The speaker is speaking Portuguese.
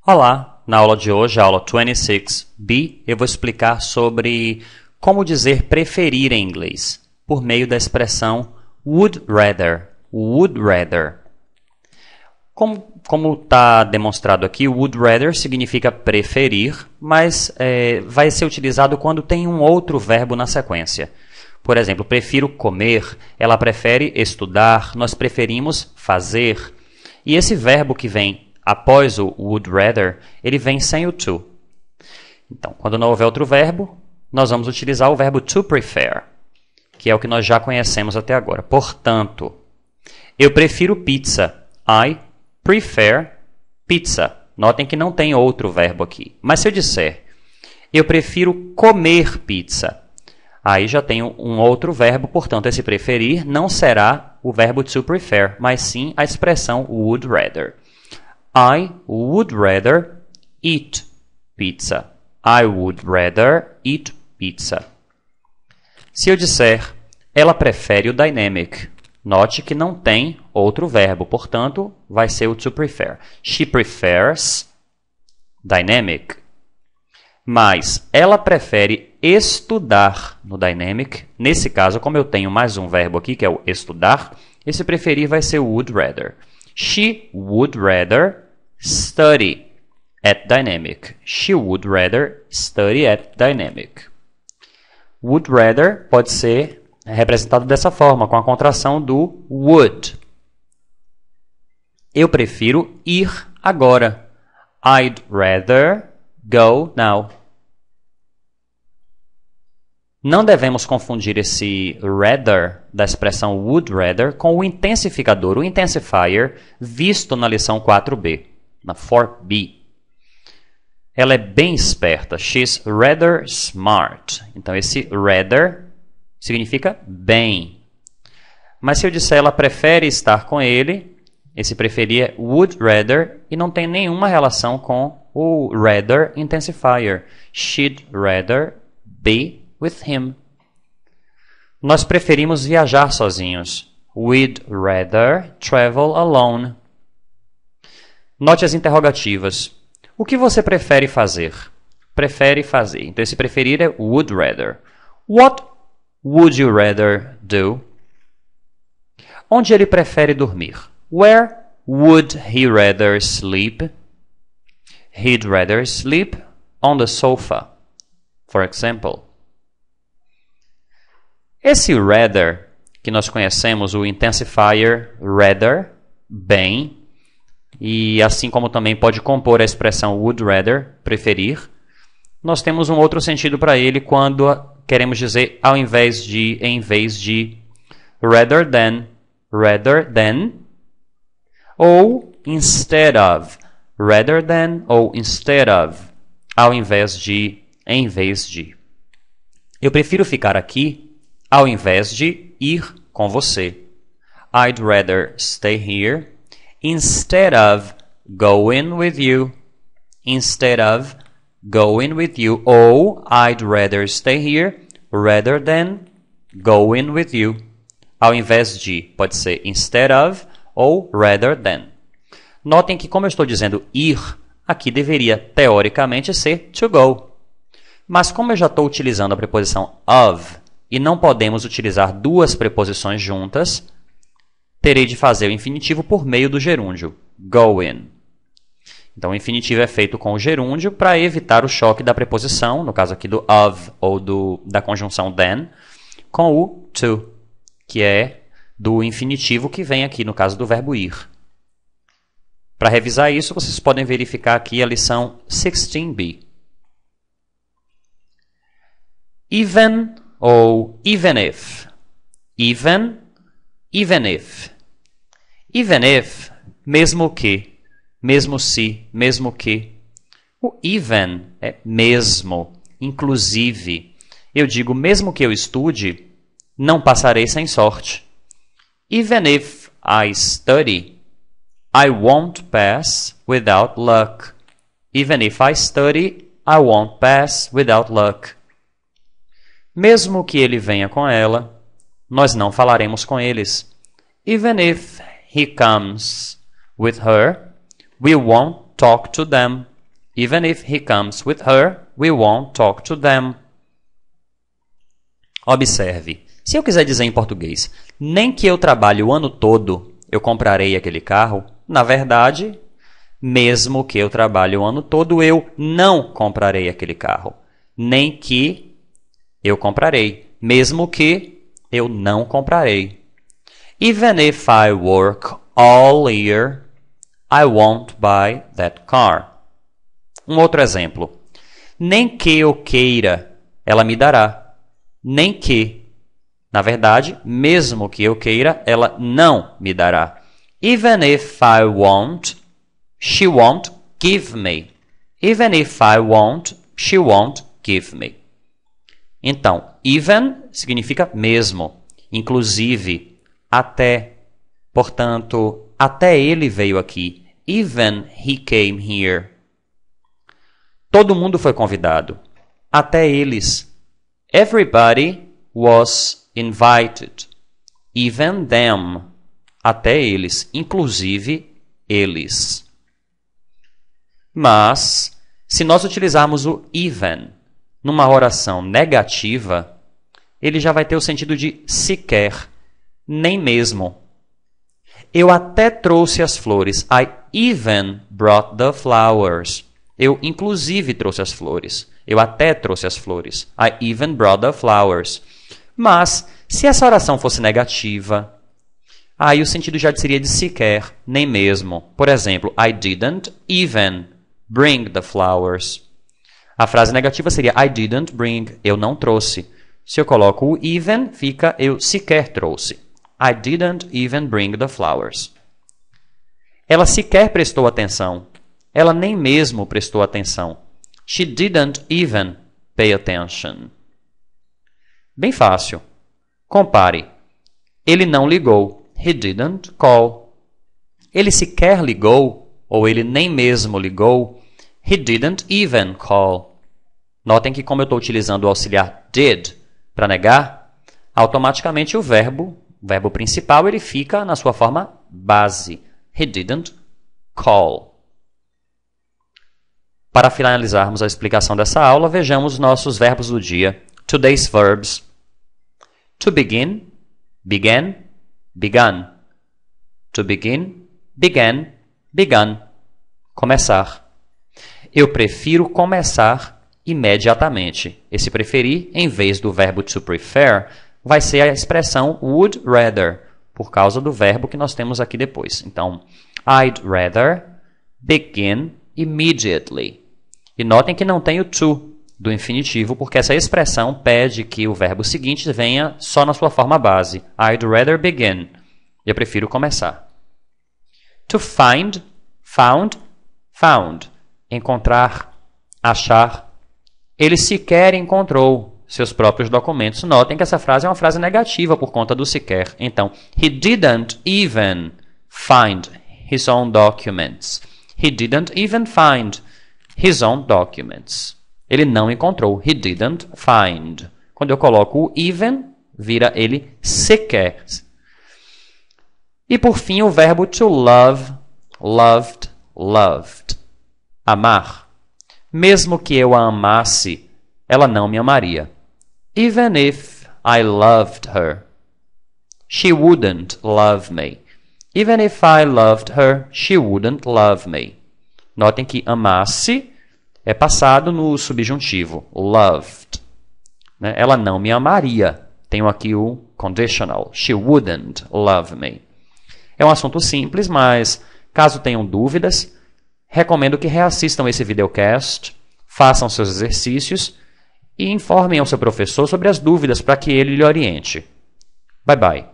Olá! Na aula de hoje, a aula 26b, eu vou explicar sobre como dizer preferir em inglês, por meio da expressão would rather. Would rather. Como está demonstrado aqui, would rather significa preferir, mas vai ser utilizado quando tem um outro verbo na sequência. Por exemplo, prefiro comer, ela prefere estudar, nós preferimos fazer. E esse verbo que vem após o would rather, ele vem sem o to. Então, quando não houver outro verbo, nós vamos utilizar o verbo to prefer, que é o que nós já conhecemos até agora. Portanto, eu prefiro pizza. I prefer pizza. Notem que não tem outro verbo aqui. Mas se eu disser, eu prefiro comer pizza, aí já tenho um outro verbo, portanto, esse preferir não será o verbo to prefer, mas sim a expressão would rather. I would rather eat pizza. I would rather eat pizza. Se eu disser, ela prefere o dynamic. Note que não tem outro verbo, portanto, vai ser o to prefer. She prefers dynamic. Mas ela prefere estudar no dynamic. Nesse caso, como eu tenho mais um verbo aqui, que é o estudar, esse preferir vai ser o would rather. She would rather study at dynamic. She would rather study at dynamic. Would rather pode ser representado dessa forma, com a contração do would. Eu prefiro ir agora. I'd rather go now. Não devemos confundir esse rather da expressão would rather com o intensificador, o intensifier, visto na lição 4b, na 4b. Ela é bem esperta. She's rather smart. Então, esse rather significa bem. Mas se eu disser ela prefere estar com ele, esse preferir é would rather e não tem nenhuma relação com o rather intensifier. She'd rather be with him. Nós preferimos viajar sozinhos. We'd rather travel alone. Note as interrogativas. O que você prefere fazer? Prefere fazer. Então, esse preferir é would rather. What would you rather do? Onde ele prefere dormir? Where would he rather sleep? He'd rather sleep on the sofa, for example. Esse rather, que nós conhecemos, o intensifier rather, bem, e assim como também pode compor a expressão would rather, preferir, nós temos um outro sentido para ele quando queremos dizer ao invés de, em vez de, rather than, ou instead of, rather than ou instead of, ao invés de, em vez de. Eu prefiro ficar aqui ao invés de ir com você. I'd rather stay here instead of going with you. Instead of going with you. Ou I'd rather stay here rather than going with you. Ao invés de, pode ser instead of ou rather than. Notem que, como eu estou dizendo ir, aqui deveria, teoricamente, ser to go. Mas como eu já estou utilizando a preposição of e não podemos utilizar duas preposições juntas, terei de fazer o infinitivo por meio do gerúndio, going. Então, o infinitivo é feito com o gerúndio para evitar o choque da preposição, no caso aqui do of ou da conjunção then, com o to, que é do infinitivo que vem aqui no caso do verbo ir. Para revisar isso, vocês podem verificar aqui a lição 16b. Even ou even if. Even if. Even if, mesmo que, mesmo se, mesmo que. O even é mesmo, inclusive. Eu digo, mesmo que eu estude, não passarei sem sorte. Even if I study, I won't pass without luck. Even if I study, I won't pass without luck. Mesmo que ele venha com ela, nós não falaremos com eles. Even if he comes with her, we won't talk to them. Even if he comes with her, we won't talk to them. Observe. Se eu quiser dizer em português, nem que eu trabalhe o ano todo, eu comprarei aquele carro, na verdade, mesmo que eu trabalhe o ano todo, eu não comprarei aquele carro. Nem que eu comprarei, mesmo que eu não comprarei. Even if I work all year, I won't buy that car. Um outro exemplo. Nem que eu queira, ela me dará. Nem que. Na verdade, mesmo que eu queira, ela não me dará. Even if I want, she won't give me. Even if I want, she won't give me. Então, even significa mesmo, inclusive, até. Portanto, até ele veio aqui. Even he came here. Todo mundo foi convidado. Até eles. Everybody was invited. Even them. Até eles. Inclusive eles. Mas, se nós utilizarmos o even numa oração negativa, ele já vai ter o sentido de sequer, nem mesmo. Eu até trouxe as flores. I even brought the flowers. Eu, inclusive, trouxe as flores. Eu até trouxe as flores. I even brought the flowers. Mas, se essa oração fosse negativa, aí o sentido já seria de sequer, nem mesmo. Por exemplo, I didn't even bring the flowers. A frase negativa seria I didn't bring. Eu não trouxe. Se eu coloco o even, fica eu sequer trouxe. I didn't even bring the flowers. Ela sequer prestou atenção. Ela nem mesmo prestou atenção. She didn't even pay attention. Bem fácil. Compare. Ele não ligou. He didn't call. Ele sequer ligou, ou ele nem mesmo ligou. He didn't even call. Notem que como eu estou utilizando o auxiliar did para negar, automaticamente o verbo principal, ele fica na sua forma base. He didn't call. Para finalizarmos a explicação dessa aula, vejamos nossos verbos do dia. Today's verbs. To begin, began, begun. To begin, began, begun. Começar. Eu prefiro começar imediatamente. Esse preferir, em vez do verbo to prefer, vai ser a expressão would rather, por causa do verbo que nós temos aqui depois. Então, I'd rather begin immediately. E notem que não tem o to do infinitivo, porque essa expressão pede que o verbo seguinte venha só na sua forma base. I'd rather begin. Eu prefiro começar. To find, found, found. Encontrar, achar. Ele sequer encontrou seus próprios documentos. Notem que essa frase é uma frase negativa por conta do sequer. Então, he didn't even find his own documents. He didn't even find his own documents. Ele não encontrou. He didn't find. Quando eu coloco o even, vira ele sequer. E por fim, o verbo to love, loved, loved. Amar. Mesmo que eu a amasse, ela não me amaria. Even if I loved her, she wouldn't love me. Even if I loved her, she wouldn't love me. Notem que amasse é passado no subjuntivo, loved. Ela não me amaria. Tenho aqui o conditional. She wouldn't love me. É um assunto simples, mas caso tenham dúvidas, recomendo que reassistam esse videocast, façam seus exercícios e informem ao seu professor sobre as dúvidas para que ele lhe oriente. Bye bye.